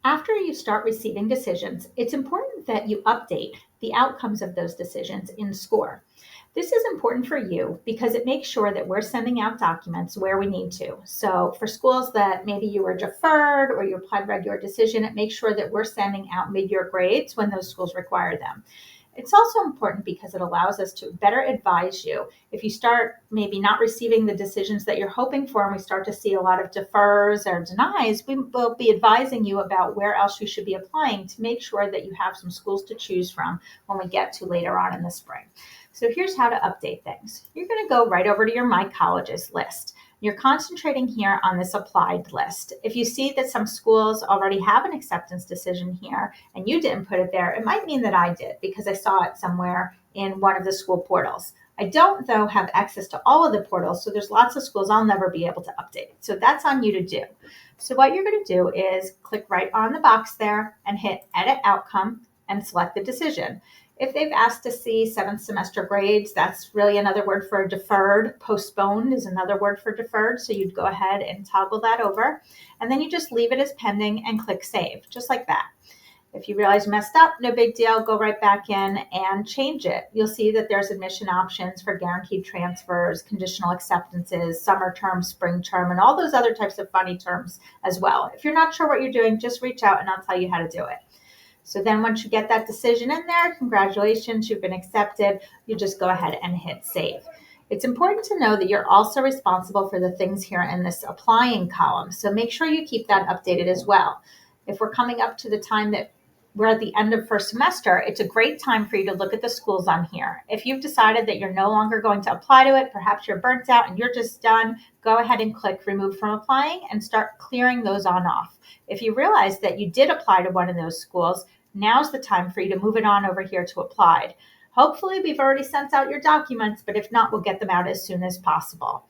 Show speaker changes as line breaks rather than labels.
After you start receiving decisions, it's important that you update the outcomes of those decisions in SCOIR. This is important for you because it makes sure that we're sending out documents where we need to. So for schools that maybe you were deferred or you applied regular decision, it makes sure that we're sending out mid-year grades when those schools require them. It's also important because it allows us to better advise you. If you start maybe not receiving the decisions that you're hoping for, and we start to see a lot of defers or denies, we will be advising you about where else you should be applying to make sure that you have some schools to choose from when we get to later on in the spring. So here's how to update things. You're going to go right over to your My Colleges list. You're concentrating here on this applied list. If you see that some schools already have an acceptance decision here and you didn't put it there, it might mean that I did because I saw it somewhere in one of the school portals. I don't, though, have access to all of the portals, so there's lots of schools I'll never be able to update. So that's on you to do. So what you're going to do is click right on the box there and hit Edit Outcome and select the decision. If they've asked to see 7th semester grades, that's really another word for deferred. Postponed is another word for deferred. So you'd go ahead and toggle that over. And then you just leave it as pending and click Save, just like that. If you realize you messed up, no big deal, go right back in and change it. You'll see that there's admission options for guaranteed transfers, conditional acceptances, summer term, spring term, and all those other types of funny terms as well. If you're not sure what you're doing, just reach out and I'll tell you how to do it. So then once you get that decision in there, congratulations, you've been accepted. You just go ahead and hit Save. It's important to know that you're also responsible for the things here in this applying column. So make sure you keep that updated as well. If we're coming up to the time that we're at the end of first semester, it's a great time for you to look at the schools on here. If you've decided that you're no longer going to apply to it, perhaps you're burnt out and you're just done, go ahead and click Remove from Applying and start clearing those on off. If you realize that you did apply to one of those schools, now's the time for you to move it on over here to Applied. Hopefully, we've already sent out your documents, but if not, we'll get them out as soon as possible.